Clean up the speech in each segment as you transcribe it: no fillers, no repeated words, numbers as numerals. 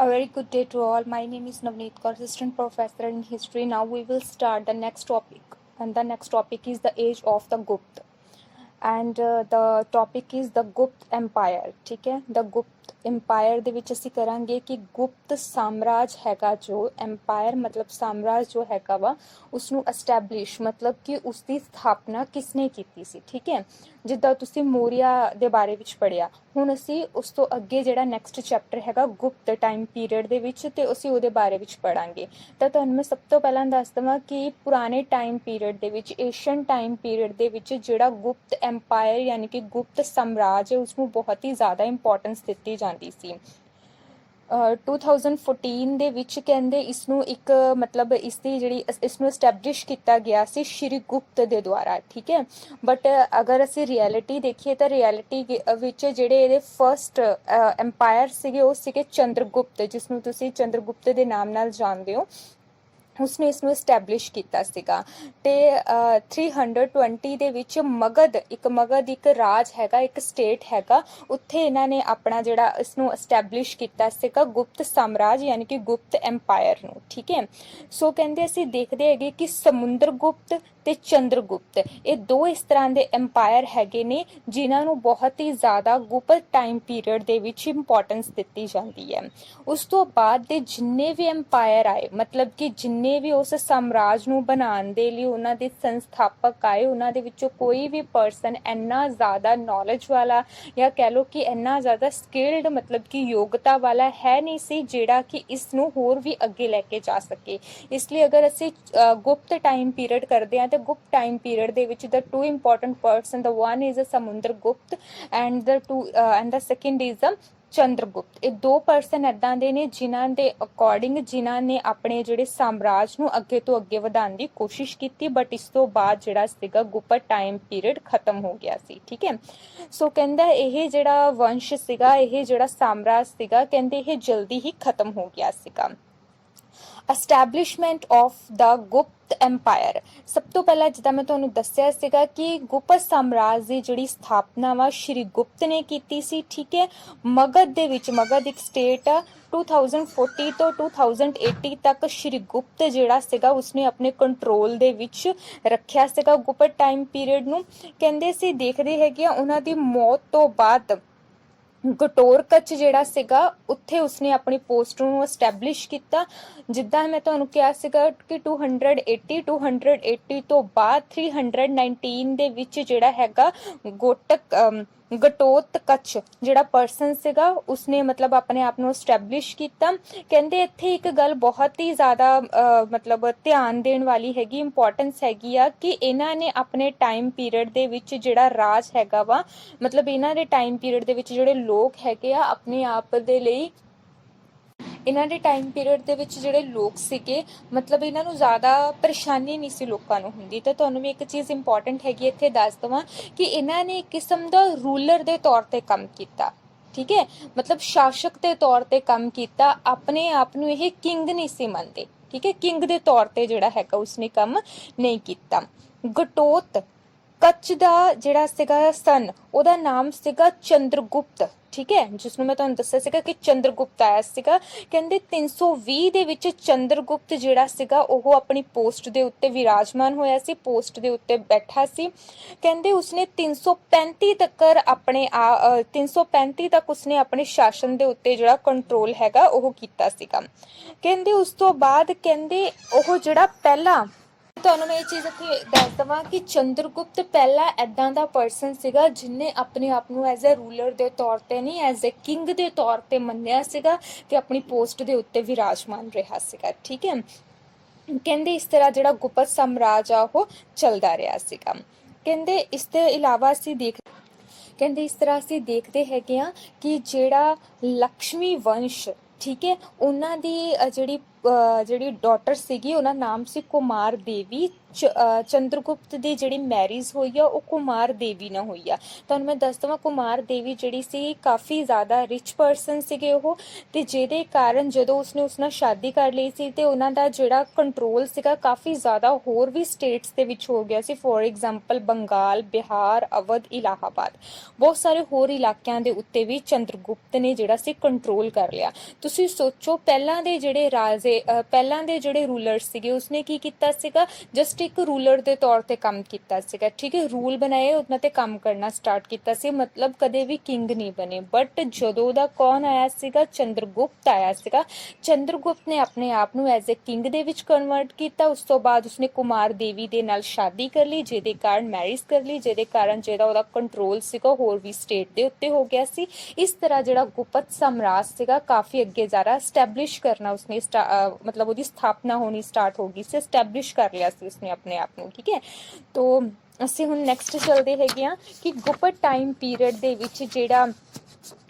A very good day to all. My name is Navneet Kaur, Assistant Professor in History. Now we will start the next topic, and the next topic is the age of the Gupta. And the topic is the Gupta Empire. ठीक है, the Gupta empire ਦੇ ਵਿੱਚ ਅਸੀਂ ਕਰਾਂਗੇ ਕਿ ਗੁਪਤ ਸਾਮਰਾਜ ਹੈਗਾ ਜੋ ਐਮਪਾਇਰ ਮਤਲਬ ਸਾਮਰਾਜ ਜੋ ਹੈਗਾ ਵਾ ਉਸਨੂੰ ਐਸਟੈਬਲਿਸ਼ ਮਤਲਬ ਕਿ ਉਸ ਦੀ ਸਥਾਪਨਾ ਕਿਸਨੇ ਕੀਤੀ ਸੀ। ਠੀਕ ਹੈ, ਜਿੱਦਾਂ ਤੁਸੀਂ ਮੌਰੀਆ ਦੇ ਬਾਰੇ ਵਿੱਚ ਪੜ੍ਹਿਆ। ਹੁਣ ਅਸੀਂ ਉਸ ਤੋਂ ਅੱਗੇ ਜਿਹੜਾ ਨੈਕਸਟ ਚੈਪਟਰ ਹੈਗਾ ਗੁਪਤ ਟਾਈਮ ਪੀਰੀਅਡ ਦੇ ਵਿੱਚ ਤੇ ਅਸੀਂ ਉਹਦੇ ਬਾਰੇ ਵਿੱਚ ਪੜਾਂਗੇ। ਤਾਂ ਤੁਹਾਨੂੰ ਮੈਂ ਸਭ ਤੋਂ ਪਹਿਲਾਂ ਦੱਸ ਦੇਵਾਂ ਕਿ ਪੁਰਾਣੇ ਟਾਈਮ ਪੀਰੀਅਡ ਦੇ ਵਿੱਚ ਏਸ਼ੀਅਨ ਟਾਈਮ ਪੀਰੀਅਡ ਦੇ ਵਿੱਚ ਜਿਹੜਾ ਗੁਪਤ ਐਮਪਾਇਰ ਯਾਨੀ ਕਿ ਗੁਪਤ ਸਾਮਰਾਜ ਹੈ ਉਸਨੂੰ ਬਹੁਤ ਹੀ ਜ਼ਿਆਦਾ ਇੰਪੋਰਟੈਂਸ ਦਿੱਤੀ ਜਾਂਦੀ ਸੀ। 2014 ਦੇ ਵਿੱਚ ਕਹਿੰਦੇ ਇਸ ਨੂੰ ਇੱਕ ਮਤਲਬ ਇਸ ਦੀ ਜਿਹੜੀ ਇਸ ਨੂੰ ਐਸਟੈਬਲਿਸ਼ ਕੀਤਾ ਗਿਆ ਸੀ ਸ਼੍ਰੀ ਗੁਪਤ ਦੇ ਦੁਆਰਾ। ਠੀਕ ਹੈ, ਬਟ ਅਗਰ ਅਸੀਂ ਰਿਐਲਿਟੀ ਦੇਖੀਏ ਤਾਂ ਰਿਐਲਿਟੀ ਵਿੱਚ ਜਿਹੜੇ ਇਹਦੇ ਫਰਸਟ ਐਮਪਾਇਰ ਸੀਗੇ ਉਹ ਸੀਗੇ ਚੰਦਰਗੁਪਤ, ਜਿਸ ਨੂੰ ਤੁਸੀਂ ਚੰਦਰਗੁਪਤ ਦੇ ਨਾਮ ਨਾਲ ਜਾਣਦੇ ਹੋ। ਉਸਨੇ ਇਸ ਨੂੰ ਐਸਟੈਬਲਿਸ਼ ਕੀਤਾ ਸੀਗਾ ਤੇ 320 ਦੇ ਵਿੱਚ ਮਗਧ ਇੱਕ ਰਾਜ ਹੈਗਾ, ਇੱਕ ਸਟੇਟ ਹੈਗਾ, ਉੱਥੇ ਇਹਨਾਂ ਨੇ ਆਪਣਾ ਜਿਹੜਾ ਇਸ ਨੂੰ ਐਸਟੈਬਲਿਸ਼ ਕੀਤਾ ਸੀਗਾ ਗੁਪਤ ਸਾਮਰਾਜ ਯਾਨੀ ਕਿ ਗੁਪਤ ਐਮਪਾਇਰ ਨੂੰ। ਠੀਕ ਹੈ, ਸੋ ਕਹਿੰਦੇ ਅਸੀਂ ਦੇਖਦੇ ਹੈਗੇ ਕਿ ਸਮੁੰਦਰ ਗੁਪਤ ਤੇ ਚੰਦਰਗੁਪਤ ਇਹ ਦੋ ਇਸ ਤਰ੍ਹਾਂ ਦੇ ਐਮਪਾਇਰ ਹੈਗੇ ਨੇ ਜਿਨ੍ਹਾਂ ਨੂੰ ਬਹੁਤ ਹੀ ਜ਼ਿਆਦਾ ਗੁਪਤ ਟਾਈਮ ਪੀਰੀਅਡ ਦੇ ਵਿੱਚ ਇੰਪੋਰਟੈਂਸ ਦਿੱਤੀ ਜਾਂਦੀ ਹੈ। ਉਸ ਤੋਂ ਬਾਅਦ ਦੇ ਜਿੰਨੇ ਵੀ ਐਮਪਾਇਰ ਆਏ ਮਤਲਬ ਕਿ ਜਿੰਨੇ ਵੀ ਉਸ ਸਾਮਰਾਜ ਨੂੰ ਬਣਾਉਣ ਦੇ ਲਈ ਉਹਨਾਂ ਦੇ ਸੰਸਥਾਪਕ ਆਏ ਉਹਨਾਂ ਦੇ ਵਿੱਚੋਂ ਕੋਈ ਵੀ ਪਰਸਨ ਇੰਨਾ ਜ਼ਿਆਦਾ ਨੌਲੇਜ ਵਾਲਾ ਜਾਂ ਕਹਿ ਲਓ ਕਿ ਇੰਨਾ ਜ਼ਿਆਦਾ ਸਕਿਲਡ ਮਤਲਬ ਕਿ ਯੋਗਤਾ ਵਾਲਾ ਹੈ ਨਹੀਂ ਸੀ ਜਿਹੜਾ ਕਿ ਇਸ ਨੂੰ ਹੋਰ ਵੀ ਅੱਗੇ ਲੈ ਕੇ ਜਾ ਸਕੇ। ਇਸ ਲਈ ਅਗਰ ਅਸੀਂ ਗੁਪਤ ਟਾਈਮ ਪੀਰੀਅਡ ਕਰਦੇ ਹਾਂ ਤੇ ਗੁਪਤ ਟਾਈਮ ਪੀਰੀਅਡ ਦੇ ਵਿੱਚ the two important person, the one is a ਸਮੁੰਦਰ ਗੁਪਤ and the second is a Chandragupta. ਇਹ ਦੋ ਪਰਸਨ ਇੱਦਾਂ ਦੇ ਨੇ ਜਿਨ੍ਹਾਂ ਦੇ ਅਕੋਰਡਿੰਗ ਜਿਨ੍ਹਾਂ ਨੇ ਆਪਣੇ ਜਿਹੜੇ ਸਾਮਰਾਜ ਨੂੰ ਅੱਗੇ ਤੋਂ ਅੱਗੇ ਵਧਾਉਣ ਦੀ ਕੋਸ਼ਿਸ਼ ਕੀਤੀ, ਬਟ ਇਸ ਤੋਂ ਬਾਅਦ ਜਿਹੜਾ ਸੀਗਾ ਗੁਪਤ ਟਾਈਮ ਪੀਰੀਅਡ ਖਤਮ ਹੋ ਗਿਆ ਸੀ। ਠੀਕ ਹੈ, ਸੋ ਕਹਿੰਦਾ ਇਹ ਜਿਹੜਾ ਵੰਸ਼ ਸੀਗਾ ਇਹ ਜਿਹੜਾ ਸਾਮਰਾਜ ਸੀਗਾ ਕਹਿੰਦੇ ਇਹ ਜਲਦੀ ਹੀ ਖਤਮ ਹੋ ਗਿਆ ਸੀਗਾ। ਐਸਟੈਬਲਿਸ਼ਮੈਂਟ ਆਫ ਦਾ ਗੁਪਤ ਐਮਪਾਇਰ। ਸਭ ਤੋਂ ਪਹਿਲਾਂ ਜਿੱਦਾਂ ਮੈਂ ਤੁਹਾਨੂੰ ਦੱਸਿਆ ਸੀਗਾ ਕਿ ਗੁਪਤ ਸਾਮਰਾਜ ਦੀ ਜਿਹੜੀ ਸਥਾਪਨਾ ਵਾ ਸ਼੍ਰੀ ਗੁਪਤ ਨੇ ਕੀਤੀ ਸੀ। ਠੀਕ ਹੈ, ਮਗਧ ਦੇ ਵਿੱਚ ਮਗਧ ਇੱਕ ਸਟੇਟ ਆ 2040 ਤੋਂ 2080 ਤੱਕ ਸ਼੍ਰੀ ਗੁਪਤ ਜਿਹੜਾ ਸੀਗਾ ਉਸਨੇ ਆਪਣੇ ਕੰਟਰੋਲ ਦੇ ਵਿੱਚ ਰੱਖਿਆ ਸੀਗਾ ਗੁਪਤ ਟਾਈਮ ਪੀਰੀਅਡ ਨੂੰ। ਕਹਿੰਦੇ ਸੀ ਦੇਖਦੇ ਹੈਗੇ ਆ ਉਹਨਾਂ ਦੀ ਮੌਤ ਤੋਂ ਬਾਅਦ ਗਟੋਰਕਚ ਜਿਹੜਾ ਸੀਗਾ ਉੱਥੇ ਉਸਨੇ ਆਪਣੀ ਪੋਸਟ ਨੂੰ ਐਸਟੈਬਲਿਸ਼ ਕੀਤਾ। ਜਿੱਦਾਂ ਮੈਂ ਤੁਹਾਨੂੰ ਕਿਹਾ ਸੀਗਾ ਕਿ 280 ਤੋਂ ਬਾਅਦ 319 ਦੇ ਵਿੱਚ ਜਿਹੜਾ ਹੈਗਾ ਗਟੋਤਕਚ ਜਿਹੜਾ ਪਰਸਨ ਸੀਗਾ ਉਸਨੇ ਮਤਲਬ ਆਪਣੇ ਆਪ ਨੂੰ ਐਸਟੈਬਲਿਸ਼ ਕੀਤਾ। ਕਹਿੰਦੇ ਇੱਥੇ ਇੱਕ ਗੱਲ ਬਹੁਤ ਹੀ ਜ਼ਿਆਦਾ ਮਤਲਬ ਧਿਆਨ ਦੇਣ ਵਾਲੀ ਹੈਗੀ, ਇੰਪੋਰਟੈਂਸ ਹੈਗੀ ਆ ਕਿ ਇਹਨਾਂ ਨੇ ਆਪਣੇ ਟਾਈਮ ਪੀਰੀਅਡ ਦੇ ਵਿੱਚ ਜਿਹੜਾ ਰਾਜ ਹੈਗਾ ਵਾ ਮਤਲਬ ਇਹਨਾਂ ਦੇ ਟਾਈਮ ਪੀਰੀਅਡ ਦੇ ਵਿੱਚ ਜਿਹੜੇ ਲੋਕ ਹੈਗੇ ਆ ਆਪਣੇ ਆਪ ਦੇ ਲਈ ਇਹਨਾਂ ਦੇ ਟਾਈਮ ਪੀਰੀਅਡ ਦੇ ਵਿੱਚ ਜਿਹੜੇ ਲੋਕ ਸੀਗੇ ਮਤਲਬ ਇਹਨਾਂ ਨੂੰ ਜ਼ਿਆਦਾ ਪਰੇਸ਼ਾਨੀ ਨਹੀਂ ਸੀ ਲੋਕਾਂ ਨੂੰ ਹੁੰਦੀ। ਤਾਂ ਤੁਹਾਨੂੰ ਵੀ ਇੱਕ ਚੀਜ਼ ਇੰਪੋਰਟੈਂਟ ਹੈਗੀ ਇੱਥੇ ਦੱਸ ਦੇਵਾਂ ਕਿ ਇਹਨਾਂ ਨੇ ਇੱਕ ਕਿਸਮ ਦਾ ਰੂਲਰ ਦੇ ਤੌਰ ਤੇ ਕੰਮ ਕੀਤਾ। ਠੀਕ ਹੈ, ਮਤਲਬ ਸ਼ਾਸਕ ਦੇ ਤੌਰ ਤੇ ਕੰਮ ਕੀਤਾ, ਆਪਣੇ ਆਪ ਨੂੰ ਇਹ ਕਿੰਗ ਨਹੀਂ ਸੀ ਮੰਨਦੇ। ਠੀਕ ਹੈ, ਕਿੰਗ ਦੇ ਤੌਰ ਤੇ ਜਿਹੜਾ ਹੈਗਾ ਉਸਨੇ ਕੰਮ ਨਹੀਂ ਕੀਤਾ। ਗਟੋਤ ਕੱਚ ਦਾ ਜਿਹੜਾ ਸੀਗਾ ਸਨ ਉਹਦਾ ਨਾਮ ਸੀਗਾ ਚੰਦਰਗੁਪਤ। ਠੀਕ ਹੈ, ਜਿਸਨੂੰ ਮੈਂ ਤੁਹਾਨੂੰ ਦੱਸਿਆ ਸੀਗਾ ਕਿ ਚੰਦਰਗੁਪਤ ਆਇਆ ਸੀਗਾ। ਕਹਿੰਦੇ 320 ਦੇ ਵਿੱਚ ਚੰਦਰਗੁਪਤ ਜਿਹੜਾ ਸੀਗਾ ਉਹ ਆਪਣੀ ਪੋਸਟ ਦੇ ਉੱਤੇ ਵਿਰਾਜਮਾਨ ਹੋਇਆ ਸੀ, ਪੋਸਟ ਦੇ ਉੱਤੇ ਬੈਠਾ ਸੀ। ਕਹਿੰਦੇ ਉਸਨੇ 335 ਤੱਕ ਉਸਨੇ ਆਪਣੇ ਸ਼ਾਸਨ ਦੇ ਉੱਤੇ ਜਿਹੜਾ ਕੰਟਰੋਲ ਹੈਗਾ ਉਹ ਕੀਤਾ ਸੀਗਾ। ਕਹਿੰਦੇ ਉਸ ਤੋਂ ਬਾਅਦ ਕਹਿੰਦੇ ਉਹ ਜਿਹੜਾ ਪਹਿਲਾ ਤੁਹਾਨੂੰ ਮੈਂ ਇਹ ਚੀਜ਼ ਇੱਥੇ ਦੱਸ ਦੇਵਾਂ ਕਿ ਚੰਦਰਗੁਪਤ ਪਹਿਲਾਂ ਇੱਦਾਂ ਦਾ ਪਰਸਨ ਸੀਗਾ ਜਿਹਨੇ ਆਪਣੇ ਆਪ ਨੂੰ ਐਜ਼ ਅ ਰੂਲਰ ਦੇ ਤੌਰ ਤੇ ਨਹੀਂ ਐਜ਼ ਅ ਕਿੰਗ ਦੇ ਤੌਰ ਤੇ ਮੰਨਿਆ ਸੀਗਾ ਤੇ ਆਪਣੀ ਪੋਸਟ ਦੇ ਉੱਤੇ ਵਿਰਾਜਮਾਨ ਰਿਹਾ ਸੀਗਾ। ਠੀਕ ਹੈ, ਕਹਿੰਦੇ ਇਸ ਤਰ੍ਹਾਂ ਜਿਹੜਾ ਗੁਪਤ ਸਾਮਰਾਜ ਆ ਉਹ ਚੱਲਦਾ ਰਿਹਾ ਸੀਗਾ। ਕਹਿੰਦੇ ਇਸ ਤੋਂ ਇਲਾਵਾ ਕਹਿੰਦੇ ਇਸ ਤਰ੍ਹਾਂ ਅਸੀਂ ਦੇਖਦੇ ਹੈਗੇ ਆ ਕਿ ਜਿਹੜਾ ਲਕਸ਼ਮੀ ਵੰਸ਼ ਠੀਕ ਹੈ ਉਹਨਾਂ ਦੀ ਜਿਹੜੀ ਡਾਟਰ ਸੀਗੀ ਉਹਨਾਂ ਨਾਮ ਸੀ ਕੁਮਾਰ ਦੇਵੀ ਚੰਦਰਗੁਪਤ ਦੀ ਜਿਹੜੀ ਮੈਰਿਜ ਹੋਈ ਆ ਉਹ ਕੁਮਾਰ ਦੇਵੀ ਨਾਲ ਹੋਈ ਆ। ਤੁਹਾਨੂੰ ਮੈਂ ਦੱਸ ਦੇਵਾਂ ਕੁਮਾਰ ਦੇਵੀ ਜਿਹੜੀ ਸੀ ਕਾਫੀ ਜ਼ਿਆਦਾ ਰਿਚ ਪਰਸਨ ਸੀਗੇ ਉਹ, ਤੇ ਜਿਹਦੇ ਕਾਰਨ ਜਦੋਂ ਉਸਨੇ ਉਸ ਨਾਲ ਸ਼ਾਦੀ ਕਰ ਲਈ ਸੀ ਤੇ ਉਹਨਾਂ ਦਾ ਜਿਹੜਾ ਕੰਟਰੋਲ ਸੀਗਾ ਕਾਫੀ ਜ਼ਿਆਦਾ ਹੋਰ ਵੀ ਸਟੇਟਸ ਦੇ ਵਿੱਚ ਹੋ ਗਿਆ ਸੀ। ਫੋਰ ਐਗਜ਼ਾਮਪਲ ਬੰਗਾਲ, ਬਿਹਾਰ, ਅਵਧ, ਇਲਾਹਾਬਾਦ, ਬਹੁਤ ਸਾਰੇ ਹੋਰ ਇਲਾਕਿਆਂ ਦੇ ਉੱਤੇ ਵੀ ਚੰਦਰਗੁਪਤ ਨੇ ਜਿਹੜਾ ਸੀ ਕੰਟਰੋਲ ਕਰ ਲਿਆ। ਤੁਸੀਂ ਸੋਚੋ ਪਹਿਲਾਂ ਦੇ ਜਿਹੜੇ ਰਾਜੇ ਪਹਿਲਾਂ ਦੇ ਜਿਹੜੇ ਰੂਲਰ ਸੀਗੇ ਉਸਨੇ ਕੀ ਕੀਤਾ ਸੀਗਾ, ਜਸਟ ਇੱਕ ਰੂਲਰ ਦੇ ਤੌਰ ਤੇ ਕੰਮ ਕੀਤਾ ਸੀਗਾ, ਠੀਕ ਹੈ, ਰੂਲ ਬਣਾਏ ਉਹਨਾਂ ਤੇ ਕੰਮ ਕਰਨਾ ਸਟਾਰਟ ਕੀਤਾ ਸੀ, ਮਤਲਬ ਕਦੇ ਵੀ ਕਿੰਗ ਨਹੀਂ ਬਣੇ। ਬਟ ਜਦੋਂ ਦਾ ਕੌਣ ਆਇਆ ਸੀਗਾ, ਚੰਦਰਗੁਪਤ ਆਇਆ ਸੀਗਾ, ਚੰਦਰਗੁਪਤ ਨੇ ਆਪਣੇ ਆਪ ਨੂੰ ਐਜ਼ ਅ ਕਿੰਗ ਦੇ ਵਿੱਚ ਕਨਵਰਟ ਕੀਤਾ। ਉਸ ਤੋਂ ਬਾਅਦ ਉਸਨੇ ਕੁਮਾਰ ਦੇਵੀ ਦੇ ਨਾਲ ਸ਼ਾਦੀ ਕਰ ਲਈ, ਜਿਹਦੇ ਕਾਰਨ ਮੈਰਿਜ ਕਰ ਲਈ, ਜਿਹਦੇ ਕਾਰਨ ਜਿਹੜਾ ਉਹਦਾ ਕੰਟਰੋਲ ਸੀਗਾ ਹੋਰ ਵੀ ਸਟੇਟ ਦੇ ਉੱਤੇ ਹੋ ਗਿਆ ਸੀ। ਇਸ ਤਰ੍ਹਾਂ ਜਿਹੜਾ ਗੁਪਤ ਸਾਮਰਾਜ ਸੀਗਾ ਕਾਫੀ ਅੱਗੇ ਜ਼ਿਆਦਾ ਸਟੈਬਲਿਸ਼ ਕਰਨਾ ਉਸਨੇ ਮਤਲਬ ਉਹਦੀ ਸਥਾਪਨਾ ਹੋਣੀ ਸਟਾਰਟ ਹੋ ਗਈ ਸੀ, ਸਟੈਬਲਿਸ਼ ਕਰ ਲਿਆ ਸੀ ਉਸਨੇ ਆਪਣੇ ਆਪ ਨੂੰ, ਠੀਕ ਹੈ। ਤੋ ਅਸੀਂ ਹੁਣ ਨੈਕਸਟ ਚੱਲਦੇ ਹੈਗੇ ਆ ਕਿ ਗੁਪਤ ਟਾਈਮ ਪੀਰੀਅਡ ਦੇ ਵਿੱਚ ਜਿਹੜਾ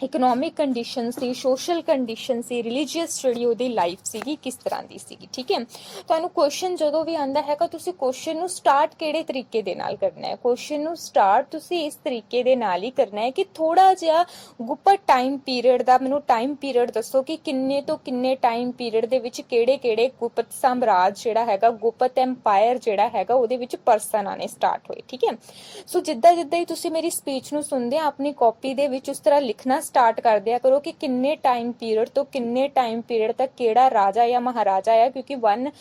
ਇਕਨੋਮਿਕ ਕੰਡੀਸ਼ਨ ਸੀ, ਸੋਸ਼ਲ ਕੰਡੀਸ਼ਨ ਸੀ, ਰਿਲੀਜੀਅਸ ਜਿਹੜੀ ਉਹਦੀ ਲਾਈਫ ਸੀਗੀ ਕਿਸ ਤਰ੍ਹਾਂ ਦੀ ਸੀਗੀ, ਠੀਕ ਹੈ। ਤੁਹਾਨੂੰ ਕੁਐਸਚਨ ਜਦੋਂ ਵੀ ਆਂਦਾ ਹੈਗਾ ਤੁਸੀਂ ਕੁਐਸਚਨ ਨੂੰ ਸਟਾਰਟ ਕਿਹੜੇ ਤਰੀਕੇ ਦੇ ਨਾਲ ਕਰਨਾ ਹੈ, ਕੁਐਸਚਨ ਨੂੰ ਸਟਾਰਟ ਤੁਸੀਂ ਇਸ ਤਰੀਕੇ ਦੇ ਨਾਲ ਹੀ ਕਰਨਾ ਹੈ ਕਿ ਥੋੜਾ ਜਿਹਾ ਗੁਪਤ ਟਾਈਮ ਪੀਰੀਅਡ ਦਾ ਮੈਨੂੰ ਟਾਈਮ ਪੀਰੀਅਡ ਦੱਸੋ ਕਿ ਕਿੰਨੇ ਤੋਂ ਕਿੰਨੇ ਟਾਈਮ ਪੀਰੀਅਡ ਦੇ ਵਿੱਚ ਕਿਹੜੇ ਗੁਪਤ ਸਾਮਰਾਜ ਜਿਹੜਾ ਹੈਗਾ, ਗੁਪਤ ਐਮਪਾਇਰ ਜਿਹੜਾ ਹੈਗਾ ਉਹਦੇ ਵਿੱਚ ਪਰਸਨ ਆਣੇ ਸਟਾਰਟ ਹੋਏ, ਠੀਕ ਹੈ। ਸੋ ਜਿੱਦਾਂ ਹੀ ਤੁਸੀਂ ਮੇਰੀ ਸਪੀਚ ਨੂੰ ਸੁਣਦੇ ਆ ਆਪਣੀ ਕਾਪੀ ਦੇ ਵਿੱਚ ਉਸ ਤਰ੍ਹਾਂ ਲਿਖਣਾ ਸਟਾਰਟ ਕਰ ਦਿਆ ਕਰੋ ਕਿ ਕਿੰਨੇ ਟਾਈਮ ਪੀਰੀਅਡ ਤੋਂ ਕਿੰਨੇ ਟਾਈਮ ਪੀਰੀਅਡ ਤੱਕ ਕਿਹੜਾ ਰਾਜਾ ਜਾਂ ਮਹਾਰਾਜਾ ਆ, ਕਿਉਂਕਿ ਵਨ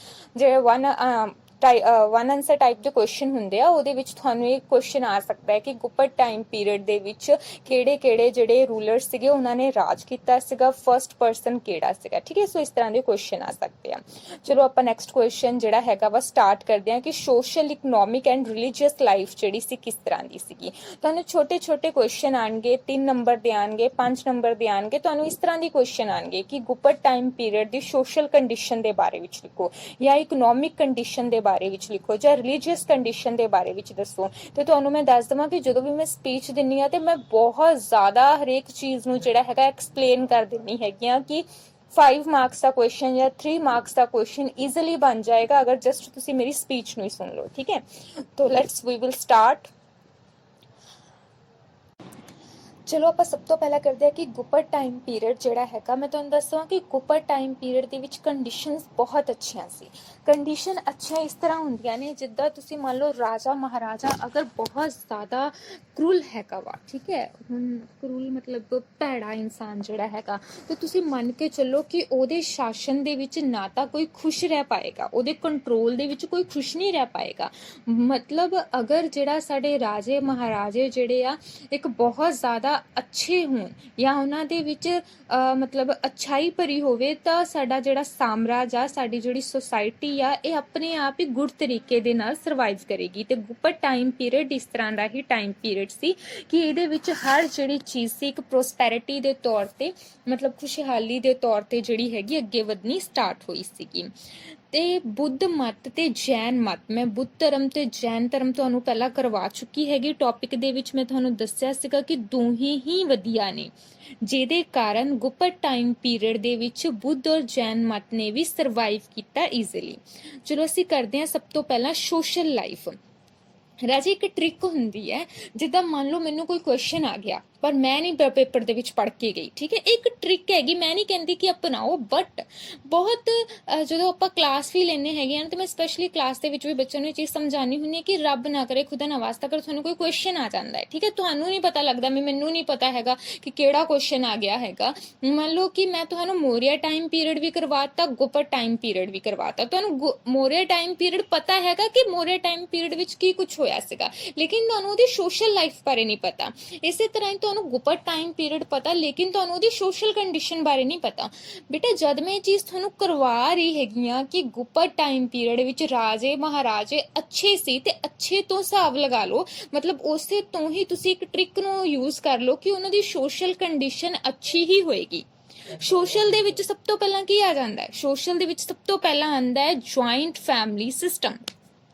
ਆਨਸਰ ਟਾਈਪ ਦੇ ਕੁਐਸਚਨ ਹੁੰਦੇ ਆ, ਉਹਦੇ ਵਿੱਚ ਤੁਹਾਨੂੰ ਇਹ ਕੁਐਸਚਨ ਆ ਸਕਦਾ ਹੈ ਕਿ ਗੁਪਤ ਟਾਈਮ ਪੀਰੀਅਡ ਦੇ ਵਿੱਚ ਕਿਹੜੇ ਜਿਹੜੇ ਰੂਲਰ ਸੀਗੇ ਉਹਨਾਂ ਨੇ ਰਾਜ ਕੀਤਾ ਸੀਗਾ, ਫਰਸਟ ਪਰਸਨ ਕਿਹੜਾ ਸੀਗਾ, ਠੀਕ ਹੈ। ਸੋ ਇਸ ਤਰ੍ਹਾਂ ਦੇ ਕੁਐਸਚਨ ਆ ਸਕਦੇ ਆ। ਚਲੋ ਆਪਾਂ ਨੈਕਸਟ ਕੁਐਸਚਨ ਜਿਹੜਾ ਹੈਗਾ ਵਾ ਸਟਾਰਟ ਕਰਦੇ ਹਾਂ ਕਿ social, economic and religious life ਜਿਹੜੀ ਸੀ ਕਿਸ ਤਰ੍ਹਾਂ ਦੀ ਸੀਗੀ। ਤੁਹਾਨੂੰ ਛੋਟੇ ਕੁਐਸਚਨ ਆਣਗੇ, 3 ਨੰਬਰ ਦੇ ਆਣਗੇ, 5 ਨੰਬਰ ਦੇ ਆਣਗੇ, ਤੁਹਾਨੂੰ ਇਸ ਤਰ੍ਹਾਂ ਦੀ ਕੁਐਸਚਨ ਆਣਗੇ ਕਿ ਗੁਪਤ ਟਾਈਮ ਪੀਰੀਅਡ ਦੀ ਸੋਸ਼ਲ ਕੰਡੀਸ਼ਨ ਦੇ ਬਾਰੇ ਵਿੱਚ ਲਿਖੋ ਜਾਂ ਇਕਨੋਮਿਕ ਕੰਡੀਸ਼ਨ ਦੇ ਬਾਰੇ ਵਿੱਚ ਲਿਖੋ ਜਾਂ ਰਿਲੀਜੀਅਸ ਕੰਡੀਸ਼ਨ ਦੇ ਬਾਰੇ ਵਿੱਚ ਦੱਸੋ। ਤੇ ਤੁਹਾਨੂੰ ਮੈਂ ਦੱਸ ਦਵਾਂ ਕਿ ਜਦੋਂ ਵੀ ਮੈਂ ਸਪੀਚ ਦਿੰਨੀ ਆ ਤੇ ਮੈਂ ਬਹੁਤ ਜ਼ਿਆਦਾ ਹਰੇਕ ਚੀਜ਼ ਨੂੰ ਜਿਹੜਾ ਹੈਗਾ ਐਕਸਪਲੇਨ ਕਰ ਦਿੰਨੀ ਹੈਗੀ ਆ ਕਿ 5 ਮਾਰਕਸ ਦਾ ਕੁਐਸਚਨ ਜਾਂ 3 ਮਾਰਕਸ ਦਾ ਕੁਐਸਚਨ ਈਜ਼ੀਲੀ ਬਣ ਜਾਏਗਾ ਅਗਰ ਜਸਟ ਤੁਸੀਂ ਮੇਰੀ ਸਪੀਚ ਨੂੰ ਹੀ ਸੁਣ ਲਓ, ਠੀਕ ਹੈ। ਤੋ ਵੀ ਵਿਲ ਸਟਾਰਟ। ਚਲੋ ਆਪਾਂ ਸਭ ਤੋਂ ਪਹਿਲਾਂ ਕਰਦੇ ਹਾਂ ਕਿ ਗੁਪਤ ਟਾਈਮ ਪੀਰੀਅਡ ਜਿਹੜਾ ਹੈਗਾ, ਮੈਂ ਤੁਹਾਨੂੰ ਦੱਸਾਂ ਕਿ ਗੁਪਤ ਟਾਈਮ ਪੀਰੀਅਡ ਦੇ ਵਿੱਚ ਕੰਡੀਸ਼ਨਸ ਬਹੁਤ ਅੱਛੀਆਂ ਸੀ। ਕੰਡੀਸ਼ਨ ਅੱਛੀਆਂ ਇਸ ਤਰ੍ਹਾਂ ਹੁੰਦੀਆਂ ਨੇ ਜਿੱਦਾਂ ਤੁਸੀਂ ਮੰਨ ਲਓ ਰਾਜਾ ਮਹਾਰਾਜਾ ਅਗਰ ਬਹੁਤ ਜ਼ਿਆਦਾ ਕਰੂਲ ਹੈਗਾ ਵਾ, ਠੀਕ ਹੈ, ਹੁਣ ਕਰੂਲ ਮਤਲਬ ਭੈੜਾ ਇਨਸਾਨ ਜਿਹੜਾ ਹੈਗਾ, ਤੇ ਤੁਸੀਂ ਮੰਨ ਕੇ ਚੱਲੋ ਕਿ ਉਹਦੇ ਸ਼ਾਸਨ ਦੇ ਵਿੱਚ ਨਾ ਤਾਂ ਕੋਈ ਖੁਸ਼ ਰਹਿ ਪਾਏਗਾ, ਉਹਦੇ ਕੰਟਰੋਲ ਦੇ ਵਿੱਚ ਕੋਈ ਖੁਸ਼ ਨਹੀਂ ਰਹਿ ਪਾਏਗਾ। ਮਤਲਬ ਅਗਰ ਜਿਹੜਾ ਸਾਡੇ ਰਾਜੇ ਮਹਾਰਾਜੇ ਜਿਹੜੇ ਆ ਇੱਕ ਬਹੁਤ ਜ਼ਿਆਦਾ ਅੱਛੇ ਹੋਣ ਜਾਂ ਉਹਨਾਂ ਦੇ ਵਿੱਚ ਮਤਲਬ ਅੱਛਾਈ ਭਰੀ ਹੋਵੇ ਤਾਂ ਸਾਡਾ ਜਿਹੜਾ ਸਾਮਰਾਜ ਆ, ਸਾਡੀ ਜਿਹੜੀ ਸੋਸਾਇਟੀ ਆ, ਇਹ ਆਪਣੇ ਆਪ ਹੀ ਗੁੱਡ ਤਰੀਕੇ ਦੇ ਨਾਲ ਸਰਵਾਈਵ ਕਰੇਗੀ। ਤੇ ਗੁਪਤ ਟਾਈਮ ਪੀਰੀਅਡ ਇਸ ਤਰ੍ਹਾਂ ਦਾ ਹੀ ਟਾਈਮ ਪੀਰੀਅਡ ਸੀ ਕਿ ਇਹਦੇ ਵਿੱਚ ਹਰ ਜਿਹੜੀ ਚੀਜ਼ ਸੀ ਇੱਕ ਪ੍ਰੋਸਪੈਰਿਟੀ ਦੇ ਤੌਰ ਤੇ, ਮਤਲਬ ਖੁਸ਼ਹਾਲੀ ਦੇ ਤੌਰ ਤੇ ਜਿਹੜੀ ਹੈਗੀ ਅੱਗੇ ਵਧਣੀ ਸਟਾਰਟ ਹੋਈ ਸੀਗੀ। ਤੇ ਬੁੱਧ ਮਤ ਤੇ ਜੈਨ ਮਤ, ਮੈਂ ਬੁੱਧ ਧਰਮ ਤੇ ਜੈਨ ਧਰਮ ਤੁਹਾਨੂੰ ਪਹਿਲਾਂ ਕਰਵਾ ਚੁੱਕੀ ਹੈਗੀ ਟੌਪਿਕ ਦੇ ਵਿੱਚ। ਮੈਂ ਤੁਹਾਨੂੰ ਦੱਸਿਆ ਸੀਗਾ ਕਿ ਦੋਹੇ ਹੀ ਵਧੀਆ ਨੇ, ਜਿਹਦੇ ਕਾਰਨ ਗੁਪਤ ਟਾਈਮ ਪੀਰੀਅਡ ਦੇ ਵਿੱਚ ਬੁੱਧ ਔਰ ਜੈਨ ਮਤ ਨੇ ਵੀ ਸਰਵਾਈਵ ਕੀਤਾ ਈਜ਼ੀਲੀ। ਚਲੋ ਅਸੀਂ ਕਰਦੇ ਹਾਂ ਸਭ ਤੋਂ ਪਹਿਲਾਂ ਸੋਸ਼ਲ ਲਾਈਫ। ਰਾਜੀ ਇੱਕ ਟ੍ਰਿਕ ਹੁੰਦੀ ਹੈ, ਜਿੱਦਾਂ ਮੰਨ ਲਓ ਮੈਨੂੰ ਕੋਈ ਕੁਐਸਚਨ ਆ ਗਿਆ ਪਰ ਮੈਂ ਨਹੀਂ ਪੇਪਰ ਦੇ ਵਿੱਚ ਪੜ੍ਹ ਕੇ ਗਈ, ਠੀਕ ਹੈ, ਇੱਕ ਟ੍ਰਿਕ ਹੈਗੀ, ਮੈਂ ਨਹੀਂ ਕਹਿੰਦੀ ਕਿ ਅਪਣਾਓ, ਬਟ ਬਹੁਤ ਜਦੋਂ ਆਪਾਂ ਕਲਾਸ ਵੀ ਲੈਂਦੇ ਹੈਗੇ ਆ ਤੇ ਮੈਂ ਸਪੈਸ਼ਲੀ ਕਲਾਸ ਦੇ ਵਿੱਚ ਵੀ ਬੱਚਿਆਂ ਨੂੰ ਇਹ ਚੀਜ਼ ਸਮਝਾਉਣੀ ਹੁੰਦੀ ਹੈ ਕਿ ਰੱਬ ਨਾ ਕਰੇ, ਖੁਦਾ ਨਾ ਵਾਸਤਾ ਕਰ ਤੁਹਾਨੂੰ ਕੋਈ ਕੁਐਸਚਨ ਆ ਜਾਂਦਾ ਹੈ, ਠੀਕ ਹੈ, ਤੁਹਾਨੂੰ ਨਹੀਂ ਪਤਾ ਲੱਗਦਾ, ਮੈਨੂੰ ਨਹੀਂ ਪਤਾ ਹੈਗਾ ਕਿ ਕਿਹੜਾ ਕੁਐਸਚਨ ਆ ਗਿਆ ਹੈਗਾ। ਮੰਨ ਲਓ ਕਿ ਮੈਂ ਤੁਹਾਨੂੰ ਮੌਰੀਆ ਟਾਈਮ ਪੀਰੀਅਡ ਵੀ ਕਰਵਾਤਾ, ਗੁਪਤ ਟਾਈਮ ਪੀਰੀਅਡ ਵੀ ਕਰਵਾਤਾ, ਤੁਹਾਨੂੰ ਮੌਰੀਆ ਟਾਈਮ ਪੀਰੀਅਡ ਪਤਾ ਹੈਗਾ ਕਿ ਮੌਰੀਆ ਟਾਈਮ ਪੀਰੀਅਡ ਵਿੱਚ ਕੀ ਕੁਝ ਹੋਇਆ ਸੀਗਾ, ਲੇਕਿਨ ਤੁਹਾਨੂੰ ਉਹਦੀ ਸੋਸ਼ਲ ਲਾਈਫ ਬਾਰੇ ਨਹੀਂ ਪਤਾ। ਇਸੇ ਤਰ੍ਹਾਂ ਹੀ ਤੁਹਾਨੂੰ ਗੁਪਤ ਟਾਈਮ ਪੀਰੀਅਡ ਪਤਾ ਲੇਕਿਨ ਤੁਹਾਨੂੰ ਉਹਦੀ ਸੋਸ਼ਲ ਕੰਡੀਸ਼ਨ ਬਾਰੇ ਨਹੀਂ ਪਤਾ। ਬੇਟਾ ਜਦ ਮੈਂ ਇਹ ਚੀਜ਼ ਤੁਹਾਨੂੰ ਕਰਵਾ ਰਹੀ ਹੈਗੀ ਆ ਕਿ ਗੁਪਤ ਟਾਈਮ ਪੀਰੀਅਡ ਵਿੱਚ ਰਾਜੇ ਮਹਾਰਾਜੇ ਅੱਛੇ ਸੀ ਤੇ ਅੱਛੇ ਤੋਂ ਹਿਸਾਬ ਲਗਾ ਲਓ, ਮਤਲਬ ਉਸੇ ਤੋਂ ਹੀ ਤੁਸੀਂ ਇੱਕ ਟ੍ਰਿਕ ਨੂੰ ਯੂਜ਼ ਕਰ ਲਓ ਕਿ ਉਹਨਾਂ ਦੀ ਸੋਸ਼ਲ ਕੰਡੀਸ਼ਨ ਅੱਛੀ ਹੀ ਹੋਏਗੀ। ਸੋਸ਼ਲ ਦੇ ਵਿੱਚ ਸਭ ਤੋਂ ਪਹਿਲਾਂ ਕੀ ਆ ਜਾਂਦਾ ਹੈ? ਸੋਸ਼ਲ ਦੇ ਵਿੱਚ ਸਭ ਤੋਂ ਪਹਿਲਾਂ ਆਉਂਦਾ ਹੈ ਜੁਆਇੰਟ ਫੈਮਿਲੀ ਸਿਸਟਮ।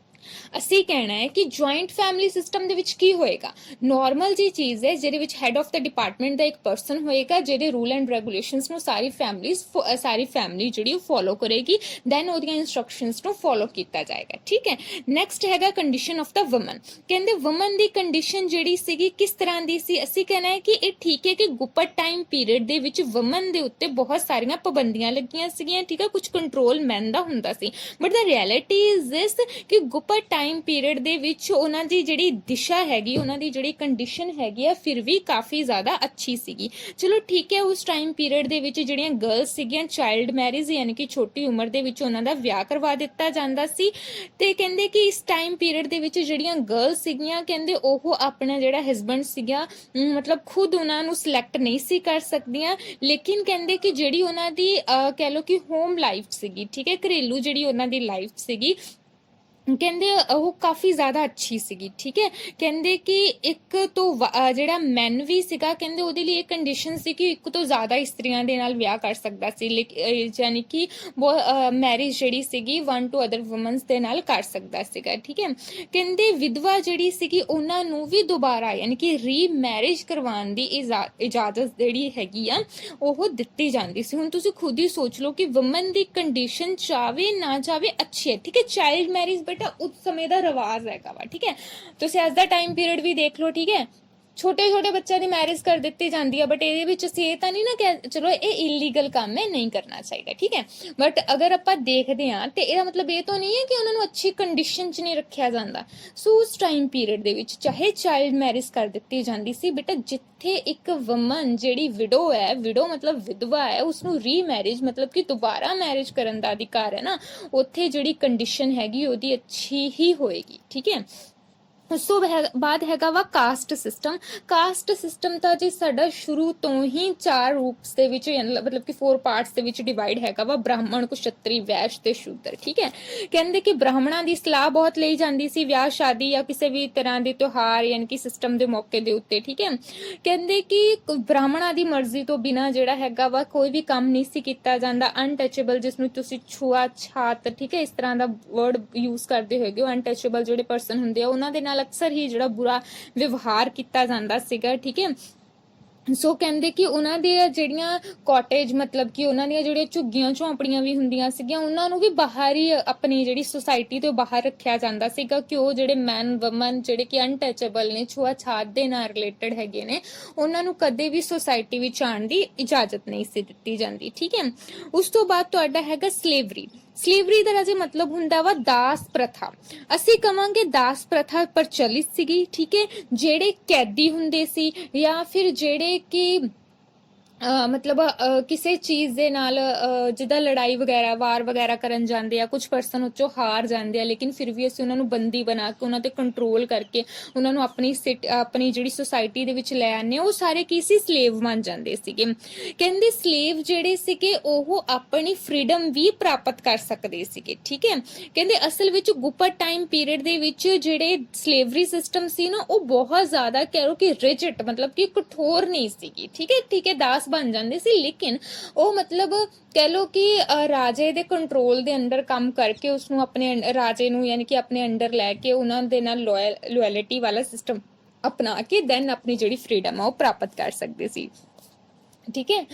ਅਸੀਂ ਕਹਿਣਾ ਹੈ ਕਿ ਜੁਆਇੰਟ ਫੈਮਿਲੀ ਸਿਸਟਮ ਦੇ ਵਿੱਚ ਕੀ ਹੋਏਗਾ, ਨਾਰਮਲ ਜੀ ਚੀਜ਼ ਹੈ ਜਿਹਦੇ ਵਿੱਚ ਹੈਡ ਆਫ ਦ ਡਿਪਾਰਟਮੈਂਟ ਦਾ ਇੱਕ ਪਰਸਨ ਹੋਏਗਾ ਜਿਹੜੇ ਰੂਲ ਐਂਡ ਰੈਗੂਲੇਸ਼ਨਸ ਨੂੰ ਸਾਰੀ ਫੈਮਿਲੀ ਜਿਹੜੀ ਉਹ ਫੋਲੋ ਕਰੇਗੀ, ਦੈਨ ਉਹਦੀਆਂ ਇਨਸਟਰਕਸ਼ਨਸ ਨੂੰ ਫੋਲੋ ਕੀਤਾ ਜਾਏਗਾ। ਠੀਕ ਹੈ, ਨੈਕਸਟ ਹੈਗਾ ਕੰਡੀਸ਼ਨ ਆਫ ਦ ਵੂਮਨ। ਕਹਿੰਦੇ ਵੂਮਨ ਦੀ ਕੰਡੀਸ਼ਨ ਜਿਹੜੀ ਸੀਗੀ ਕਿਸ ਤਰ੍ਹਾਂ ਦੀ ਸੀ, ਅਸੀਂ ਕਹਿਣਾ ਹੈ ਕਿ ਇਹ ਠੀਕ ਹੈ ਕਿ ਗੁਪਤ ਟਾਈਮ ਪੀਰੀਅਡ ਦੇ ਵਿੱਚ ਵੂਮਨ ਦੇ ਉੱਤੇ ਬਹੁਤ ਸਾਰੀਆਂ ਪਾਬੰਦੀਆਂ ਲੱਗੀਆਂ ਸੀਗੀਆਂ, ਠੀਕ ਹੈ, ਕੁਝ ਕੰਟਰੋਲ ਮੈਨ ਦਾ ਹੁੰਦਾ ਸੀ, but the reality is this ਕਿ ਗੁਪਤ ਟਾਈਮ ਪੀਰੀਅਡ ਦੇ ਵਿੱਚ ਉਹਨਾਂ ਦੀ ਜਿਹੜੀ ਦਿਸ਼ਾ ਹੈਗੀ, ਉਹਨਾਂ ਦੀ ਜਿਹੜੀ ਕੰਡੀਸ਼ਨ ਹੈਗੀ ਆ ਫਿਰ ਵੀ ਕਾਫੀ ਜ਼ਿਆਦਾ ਅੱਛੀ ਸੀਗੀ। ਚਲੋ ਠੀਕ ਹੈ, ਉਸ ਟਾਈਮ ਪੀਰੀਅਡ ਦੇ ਵਿੱਚ ਜਿਹੜੀਆਂ ਗਰਲਸ ਸੀਗੀਆਂ ਚਾਈਲਡ ਮੈਰਿਜ ਯਾਨੀ ਕਿ ਛੋਟੀ ਉਮਰ ਦੇ ਵਿੱਚ ਉਹਨਾਂ ਦਾ ਵਿਆਹ ਕਰਵਾ ਦਿੱਤਾ ਜਾਂਦਾ ਸੀ, ਤੇ ਕਹਿੰਦੇ ਕਿ ਇਸ ਟਾਈਮ ਪੀਰੀਅਡ ਦੇ ਵਿੱਚ ਜਿਹੜੀਆਂ ਗਰਲਸ ਸੀਗੀਆਂ ਕਹਿੰਦੇ ਉਹ ਆਪਣਾ ਜਿਹੜਾ ਹਸਬੈਂਡ ਸੀਗਾ ਮਤਲਬ ਖੁਦ ਉਹਨਾਂ ਨੂੰ ਸਿਲੈਕਟ ਨਹੀਂ ਸੀ ਕਰ ਸਕਦੀਆਂ, ਲੇਕਿਨ ਕਹਿੰਦੇ ਕਿ ਜਿਹੜੀ ਉਹਨਾਂ ਦੀ ਕਹਿ ਲਓ ਕਿ ਹੋਮ ਲਾਈਫ ਸੀਗੀ, ਠੀਕ ਹੈ, ਘਰੇਲੂ ਜਿਹੜੀ ਉਹਨਾਂ ਦੀ ਲਾਈਫ ਸੀਗੀ ਕਹਿੰਦੇ ਉਹ ਕਾਫੀ ਜ਼ਿਆਦਾ ਅੱਛੀ ਸੀਗੀ। ਠੀਕ ਹੈ, ਕਹਿੰਦੇ ਕਿ ਇੱਕ ਤੋਂ ਜਿਹੜਾ ਮੈਨ ਵੀ ਸੀਗਾ ਕਹਿੰਦੇ ਉਹਦੇ ਲਈ ਇਹ ਕੰਡੀਸ਼ਨ ਸੀ ਕਿ ਇੱਕ ਤੋਂ ਜ਼ਿਆਦਾ ਇਸਤਰੀਆਂ ਦੇ ਨਾਲ ਵਿਆਹ ਕਰ ਸਕਦਾ ਸੀ, ਯਾਨੀ ਕਿ ਮੈਰਿਜ ਜਿਹੜੀ ਸੀਗੀ 1 to other ਵੂਮਨਸ ਦੇ ਨਾਲ ਕਰ ਸਕਦਾ ਸੀਗਾ। ਠੀਕ ਹੈ, ਕਹਿੰਦੇ ਵਿਧਵਾ ਜਿਹੜੀ ਸੀਗੀ ਉਹਨਾਂ ਨੂੰ ਵੀ ਦੁਬਾਰਾ ਯਾਨੀ ਕਿ ਰੀਮੈਰਿਜ ਕਰਵਾਉਣ ਦੀ ਇਜਾਜ਼ਤ ਜਿਹੜੀ ਹੈਗੀ ਆ ਉਹ ਦਿੱਤੀ ਜਾਂਦੀ ਸੀ। ਹੁਣ ਤੁਸੀਂ ਖੁਦ ਹੀ ਸੋਚ ਲਓ ਕਿ ਵੂਮਨ ਦੀ ਕੰਡੀਸ਼ਨ ਚਾਵੇ ਨਾ ਚਾਵੇ ਅੱਛੀ ਹੈ। ਠੀਕ ਹੈ, ਚਾਈਲਡ ਮੈਰਿਜ ਉਸ ਸਮੇਂ ਦਾ ਰਿਵਾਜ ਹੈਗਾ ਵਾ। ਠੀਕ ਹੈ, ਤੁਸੀਂ ਅੱਜ ਦਾ ਟਾਈਮ ਪੀਰੀਅਡ ਵੀ ਦੇਖ ਲਓ। ਠੀਕ ਹੈ, ਛੋਟੇ ਛੋਟੇ ਬੱਚਿਆਂ ਦੀ ਮੈਰਿਜ ਕਰ ਦਿੱਤੀ ਜਾਂਦੀ ਹੈ, ਬਟ ਇਹਦੇ ਵਿੱਚ ਅਸੀਂ ਇਹ ਤਾਂ ਨਹੀਂ ਨਾ ਕਿ ਚਲੋ ਇਹ ਇਲੀਗਲ ਕੰਮ ਹੈ, ਨਹੀਂ ਕਰਨਾ ਚਾਹੀਦਾ। ਠੀਕ ਹੈ, ਬਟ ਅਗਰ ਆਪਾਂ ਦੇਖਦੇ ਹਾਂ ਤੇ ਇਹਦਾ ਮਤਲਬ ਇਹ ਤਾਂ ਨਹੀਂ ਹੈ ਕਿ ਉਹਨਾਂ ਨੂੰ ਅੱਛੀ ਕੰਡੀਸ਼ਨ 'ਚ ਨਹੀਂ ਰੱਖਿਆ ਜਾਂਦਾ। ਸੋ ਉਸ ਟਾਈਮ ਪੀਰੀਅਡ ਦੇ ਵਿੱਚ ਚਾਹੇ ਚਾਈਲਡ ਮੈਰਿਜ ਕਰ ਦਿੱਤੀ ਜਾਂਦੀ ਸੀ, ਬੇਟਾ ਜਿੱਥੇ ਇੱਕ ਵੂਮਨ ਜਿਹੜੀ ਵਿਡੋ ਹੈ, ਵਿਡੋ ਮਤਲਬ ਵਿਧਵਾ ਹੈ, ਉਸਨੂੰ ਰੀਮੈਰਿਜ ਮਤਲਬ ਕਿ ਦੁਬਾਰਾ ਮੈਰਿਜ ਕਰਨ ਦਾ ਅਧਿਕਾਰ ਹੈ ਨਾ, ਉੱਥੇ ਜਿਹੜੀ ਕੰਡੀਸ਼ਨ ਹੈਗੀ ਉਹਦੀ ਅੱਛੀ ਹੀ ਹੋਏਗੀ। ਠੀਕ ਹੈ, ਉਸ ਤੋਂ ਬਾਅਦ ਹੈਗਾ ਵਾ ਕਾਸਟ ਸਿਸਟਮ। ਕਾਸਟ ਸਿਸਟਮ ਤਾਂ ਜੀ ਸਾਡਾ ਸ਼ੁਰੂ ਤੋਂ ਹੀ 4 ਰੂਪਸ ਦੇ ਵਿੱਚ ਮਤਲਬ ਕਿ 4 ਪਾਰਟਸ ਦੇ ਵਿੱਚ ਡਿਵਾਈਡ ਹੈਗਾ ਵਾ, ਬ੍ਰਾਹਮਣ, ਕੁਸ਼ਤਰੀ, ਵੈਸ਼ ਤੇ ਸ਼ੂਦਰ। ਠੀਕ ਹੈ, ਕਹਿੰਦੇ ਕਿ ਬ੍ਰਾਹਮਣਾਂ ਦੀ ਸਲਾਹ ਬਹੁਤ ਲਈ ਜਾਂਦੀ ਸੀ ਵਿਆਹ ਸ਼ਾਦੀ ਜਾਂ ਕਿਸੇ ਵੀ ਤਰ੍ਹਾਂ ਦੇ ਤਿਉਹਾਰ ਯਾਨੀ ਕਿ ਸਿਸਟਮ ਦੇ ਮੌਕੇ ਦੇ ਉੱਤੇ। ਠੀਕ ਹੈ, ਕਹਿੰਦੇ ਕਿ ਬ੍ਰਾਹਮਣਾਂ ਦੀ ਮਰਜ਼ੀ ਤੋਂ ਬਿਨਾਂ ਜਿਹੜਾ ਹੈਗਾ ਵਾ ਕੋਈ ਵੀ ਕੰਮ ਨਹੀਂ ਸੀ ਕੀਤਾ ਜਾਂਦਾ। ਅਨਟੱਚੇਬਲ, ਜਿਸਨੂੰ ਤੁਸੀਂ ਛੂਆ ਛਾਤ, ਠੀਕ ਹੈ, ਇਸ ਤਰ੍ਹਾਂ ਦਾ ਵਰਡ ਯੂਜ਼ ਕਰਦੇ ਹੋਏਗੇ, ਅਨਟੱਚੇਬਲ ਜਿਹੜੇ ਪਰਸਨ ਹੁੰਦੇ ਆ ਉਹਨਾਂ ਦੇ ਨਾਲ ਅਕਸਰ ਹੀ ਜਿਹੜਾ ਬੁਰਾ ਵਿਵਹਾਰ ਕੀਤਾ ਜਾਂਦਾ ਸੀਗਾ। ਠੀਕ ਹੈ, ਸੋ ਕਹਿੰਦੇ ਕਿ ਉਹਨਾਂ ਦੇ ਜਿਹੜੀਆਂ ਕਾਟੇਜ ਮਤਲਬ ਕਿ ਉਹਨਾਂ ਦੀਆਂ ਜਿਹੜੀਆਂ ਝੁੱਗੀਆਂ ਝੌਂਪੜੀਆਂ ਵੀ ਹੁੰਦੀਆਂ ਸੀਗੀਆਂ ਉਹਨਾਂ ਨੂੰ ਵੀ ਬਾਹਰ ਹੀ ਆਪਣੀ ਜਿਹੜੀ ਸੁਸਾਇਟੀ ਤੋਂ ਬਾਹਰ ਰੱਖਿਆ ਜਾਂਦਾ ਸੀਗਾ ਕਿ ਉਹ ਜਿਹੜੇ ਮੈਨ ਵੂਮਨ ਜਿਹੜੇ ਕਿ ਅਨਟੱਚੇਬਲ ਨੇ, ਛੂਆ ਛਾਤ ਦੇ ਨਾਲ ਰਿਲੇਟਡ ਹੈਗੇ ਨੇ, ਉਹਨਾਂ ਨੂੰ ਕਦੇ ਵੀ ਸੁਸਾਇਟੀ ਵਿੱਚ ਆਉਣ ਦੀ ਇਜਾਜ਼ਤ ਨਹੀਂ ਸੀ ਦਿੱਤੀ ਜਾਂਦੀ। ਠੀਕ ਹੈ, ਉਸ ਤੋਂ ਬਾਅਦ ਤੁਹਾਡਾ ਹੈਗਾ ਸਲੇਵਰੀ। ਸਲੇਵਰੀ ਦਾ ਰਾਜੇ ਮਤਲਬ ਹੁੰਦਾ ਵਾ ਦਾਸ ਪ੍ਰਥਾ। ਅਸੀਂ ਕਵਾਂਗੇ ਦਾਸ ਪ੍ਰਥਾ ਪ੍ਰਚਲਿਤ ਸੀਗੀ। ਠੀਕ ਹੈ, ਜਿਹੜੇ ਕੈਦੀ ਹੁੰਦੇ ਸੀ ਜਾਂ ਫਿਰ ਜਿਹੜੇ ਕਿ ਮਤਲਬ ਕਿਸੇ ਚੀਜ਼ ਦੇ ਨਾਲ ਜਿੱਦਾਂ ਲੜਾਈ ਵਗੈਰਾ ਵਾਰ ਵਗੈਰਾ ਕਰਨ ਜਾਂਦੇ ਆ, ਕੁਝ ਪਰਸਨ ਉੱਚੋਂ ਹਾਰ ਜਾਂਦੇ ਆ, ਲੇਕਿਨ ਫਿਰ ਵੀ ਅਸੀਂ ਉਹਨਾਂ ਨੂੰ ਬੰਦੀ ਬਣਾ ਕੇ ਉਹਨਾਂ ਤੇ ਕੰਟਰੋਲ ਕਰਕੇ ਉਹਨਾਂ ਨੂੰ ਆਪਣੀ ਜਿਹੜੀ ਸੁਸਾਇਟੀ ਦੇ ਵਿੱਚ ਲੈ ਆਉਂਦੇ, ਉਹ ਸਾਰੇ ਕੀ ਸੀ, ਸਲੇਵ ਬਣ ਜਾਂਦੇ ਸੀਗੇ। ਕਹਿੰਦੇ ਸਲੇਵ ਜਿਹੜੇ ਸੀਗੇ ਉਹ ਆਪਣੀ ਫਰੀडम ਵੀ ਪ੍ਰਾਪਤ ਕਰ ਸਕਦੇ ਸੀਗੇ। ਠੀਕ ਹੈ, ਕਹਿੰਦੇ ਅਸਲ ਵਿੱਚ ਗੁਪਤ ਟਾਈਮ ਪੀਰੀਅਡ ਦੇ ਵਿੱਚ ਜਿਹੜੇ ਸਲੇਵਰੀ ਸਿਸਟਮ ਸੀ ਨਾ ਉਹ ਬਹੁਤ ਜ਼ਿਆਦਾ ਕਹਿ ਲਓ ਕਿ ਰਿਜਿਡ ਮਤਲਬ ਕਿ ਕਠੋਰ ਨਹੀਂ ਸੀਗੀ। ਠੀਕ ਹੈ, ਠੀਕ ਹੈ, ਦਾਸ ਬਣ ਜਾਂਦੇ ਸੀ, ਲੇਕਿਨ ਉਹ ਮਤਲਬ ਕਹਿ ਲਓ ਕਿ ਰਾਜੇ ਦੇ ਕੰਟਰੋਲ ਦੇ ਅੰਡਰ ਕੰਮ ਕਰਕੇ ਉਸਨੂੰ ਆਪਣੇ ਰਾਜੇ ਨੂੰ ਯਾਨੀ ਕਿ ਆਪਣੇ ਅੰਡਰ ਲੈ ਕੇ ਉਹਨਾਂ ਦੇ ਨਾਲ ਲੋਇਲਟੀ ਵਾਲਾ ਸਿਸਟਮ ਅਪਣਾ ਕੇ ਦੈਨ ਆਪਣੀ ਜਿਹੜੀ ਫਰੀडम ਆ ਉਹ ਪ੍ਰਾਪਤ ਕਰ ਸਕਦੇ ਸੀ। ਠੀਕ ਹੈ,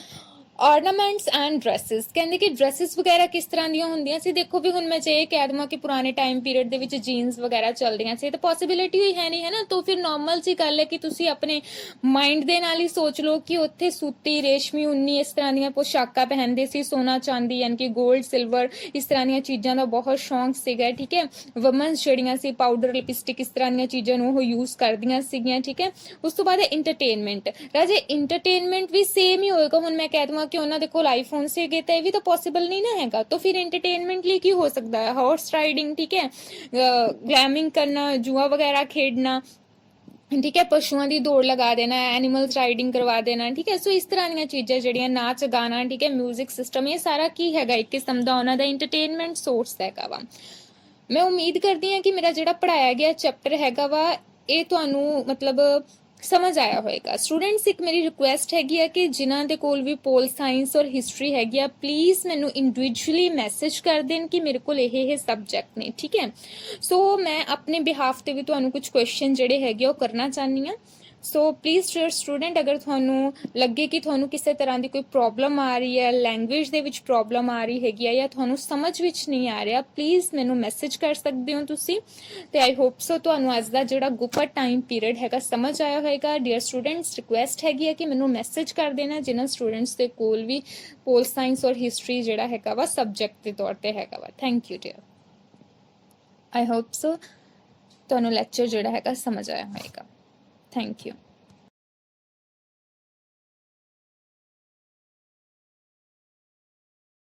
ਆਰਨਾਮੈਂਟਸ ਐਂਡ ਡਰੈਸਿਸ। ਕਹਿੰਦੇ ਕਿ ਡਰੈਸਿਸ ਵਗੈਰਾ ਕਿਸ ਤਰ੍ਹਾਂ ਦੀਆਂ ਹੁੰਦੀਆਂ ਸੀ। ਦੇਖੋ ਵੀ ਹੁਣ ਮੈਂ ਜੇ ਇਹ ਕਹਿ ਦੇਵਾਂ ਕਿ ਪੁਰਾਣੇ ਟਾਈਮ ਪੀਰੀਅਡ ਦੇ ਵਿੱਚ ਜੀਨਸ ਵਗੈਰਾ ਚੱਲਦੀਆਂ ਸੀ ਤਾਂ ਪੋਸੀਬਿਲਿਟੀ ਹੀ ਹੈ ਨਹੀਂ, ਹੈ ਨਾ। ਤਾਂ ਫਿਰ ਨਾਰਮਲ ਜੀ ਗੱਲ ਹੈ ਕਿ ਤੁਸੀਂ ਆਪਣੇ ਮਾਈਂਡ ਦੇ ਨਾਲ ਹੀ ਸੋਚ ਲਓ ਕਿ ਉੱਥੇ ਸੂਤੀ, ਰੇਸ਼ਮੀ, ਉੱਨੀ ਇਸ ਤਰ੍ਹਾਂ ਦੀਆਂ ਪੋਸ਼ਾਕਾਂ ਪਹਿਨਦੇ ਸੀ, ਸੋਨਾ ਚਾਂਦੀ ਯਾਨੀ ਕਿ 골ਡ ਸਿਲਵਰ ਇਸ ਤਰ੍ਹਾਂ ਦੀਆਂ ਚੀਜ਼ਾਂ ਦਾ ਬਹੁਤ ਸ਼ੌਂਕ ਸੀਗਾ। ਠੀਕ ਹੈ, ਵੂਮਨਸ ਜਿਹੜੀਆਂ ਸੀ ਪਾਊਡਰ, ਲਿਪਸਟਿਕ ਇਸ ਤਰ੍ਹਾਂ ਦੀਆਂ ਚੀਜ਼ਾਂ ਨੂੰ ਉਹ ਯੂਜ਼ ਕਰਦੀਆਂ ਸੀਗੀਆਂ। ਠੀਕ ਹੈ, ਉਸ ਤੋਂ ਬਾਅਦ ਇੰਟਰਟੇਨਮੈਂਟ। ਰਾਜੇ ਇੰਟਰਟੇਨਮੈਂਟ ਵੀ ਸੇਮ ਹੀ ਹੋਏਗਾ। ਹੁਣ ਮੈਂ ਕਹਿ ਦੇਵਾਂ ਕਿ ਉਹਨਾਂ ਦੇ ਕੋਲ ਆਈਫੋਨ ਸੀਗੇ ਤਾਂ ਇਹ ਵੀ ਤਾਂ ਪੋਸੀਬਲ ਨਹੀਂ ਨਾ ਹੈਗਾ। ਤਾਂ ਫਿਰ ਐਂਟਰਟੇਨਮੈਂਟ ਲਈ ਕੀ ਹੋ ਸਕਦਾ ਹੈ, ਹਾਰਸ ਰਾਈਡਿੰਗ, ਠੀਕ ਹੈ, ਗਲੈਮਿੰਗ ਕਰਨਾ, ਜੂਆ ਵਗੈਰਾ ਖੇਡਣਾ, ਠੀਕ ਹੈ, ਪਸ਼ੂਆਂ ਦੀ ਦੌੜ ਲਗਾ ਦੇਣਾ, ਐਨੀਮਲਸ ਰਾਈਡਿੰਗ ਕਰਵਾ ਦੇਣਾ। ਠੀਕ ਹੈ, ਸੋ ਇਸ ਤਰ੍ਹਾਂ ਦੀਆਂ ਚੀਜ਼ਾਂ ਜਿਹੜੀਆਂ ਨਾਚ ਗਾਣਾ, ਠੀਕ ਹੈ, ਮਿਊਜ਼ਿਕ ਸਿਸਟਮ, ਇਹ ਸਾਰਾ ਕੀ ਹੈਗਾ ਇੱਕ ਕਿਸਮ ਦਾ ਉਹਨਾਂ ਦਾ ਇੰਟਰਟੇਨਮੈਂਟ ਸੋਰਸ ਹੈਗਾ ਵਾ। ਮੈਂ ਉਮੀਦ ਕਰਦੀ ਹਾਂ ਕਿ ਮੇਰਾ ਜਿਹੜਾ ਪੜ੍ਹਾਇਆ ਗਿਆ ਚੈਪਟਰ ਹੈਗਾ ਵਾ ਇਹ ਤੁਹਾਨੂੰ ਮਤਲਬ ਸਮਝ ਆਇਆ ਹੋਏਗਾ। ਸਟੂਡੈਂਟਸ ਇੱਕ ਮੇਰੀ ਰਿਕੁਐਸਟ ਹੈਗੀ ਆ ਕਿ ਜਿਨ੍ਹਾਂ ਦੇ ਕੋਲ ਵੀ ਪੋਲ ਸਾਇੰਸ ਔਰ ਹਿਸਟਰੀ ਹੈਗੀ ਆ, ਪਲੀਜ਼ ਮੈਨੂੰ ਇੰਡੀਵਿਜੂਅਲੀ ਮੈਸੇਜ ਕਰ ਦੇਣ ਕਿ ਮੇਰੇ ਕੋਲ ਇਹ ਸਬਜੈਕਟ ਨੇ, ਠੀਕ ਹੈ। ਸੋ ਮੈਂ ਆਪਣੇ ਬਿਹਾਫ ਤੇ ਵੀ ਤੁਹਾਨੂੰ ਕੁਝ ਕੁਐਸਚਨ ਜਿਹੜੇ ਹੈਗੇ ਉਹ ਕਰਨਾ ਚਾਹੁੰਦੀ ਹਾਂ। ਸੋ ਪਲੀਜ਼ ਡੀਅਰ ਸਟੂਡੈਂਟ, ਅਗਰ ਤੁਹਾਨੂੰ ਲੱਗੇ ਕਿ ਤੁਹਾਨੂੰ ਕਿਸੇ ਤਰ੍ਹਾਂ ਦੀ ਕੋਈ ਪ੍ਰੋਬਲਮ ਆ ਰਹੀ ਹੈ, ਲੈਂਗੁਏਜ ਦੇ ਵਿੱਚ ਪ੍ਰੋਬਲਮ ਆ ਰਹੀ ਹੈਗੀ ਆ, ਜਾਂ ਤੁਹਾਨੂੰ ਸਮਝ ਵਿੱਚ ਨਹੀਂ ਆ ਰਿਹਾ, ਪਲੀਜ਼ ਮੈਨੂੰ ਮੈਸੇਜ ਕਰ ਸਕਦੇ ਹੋ ਤੁਸੀਂ। ਤੇ ਆਈ ਹੋਪ ਸੋ ਤੁਹਾਨੂੰ ਅੱਜ ਦਾ ਜਿਹੜਾ ਗੁੱਪਾ ਟਾਈਮ ਪੀਰੀਅਡ ਹੈਗਾ ਸਮਝ ਆਇਆ ਹੋਏਗਾ। ਡੀਅਰ ਸਟੂਡੈਂਟਸ, ਰਿਕੁਐਸਟ ਹੈਗੀ ਹੈ ਕਿ ਮੈਨੂੰ ਮੈਸੇਜ ਕਰ ਦੇਣਾ ਜਿਨ੍ਹਾਂ ਸਟੂਡੈਂਟਸ ਦੇ ਕੋਲ ਵੀ ਪੋਲ ਸਾਇੰਸ ਔਰ ਹਿਸਟਰੀ ਜਿਹੜਾ ਹੈਗਾ ਵਾ ਸਬਜੈਕਟ ਦੇ ਤੌਰ ਤੇ ਹੈਗਾ ਵਾ। Thank you dear. I hope so ਤੁਹਾਨੂੰ ਲੈਕਚਰ ਜਿਹੜਾ ਹੈਗਾ ਸਮਝ ਆਇਆ ਹੋਏਗਾ। Thank you.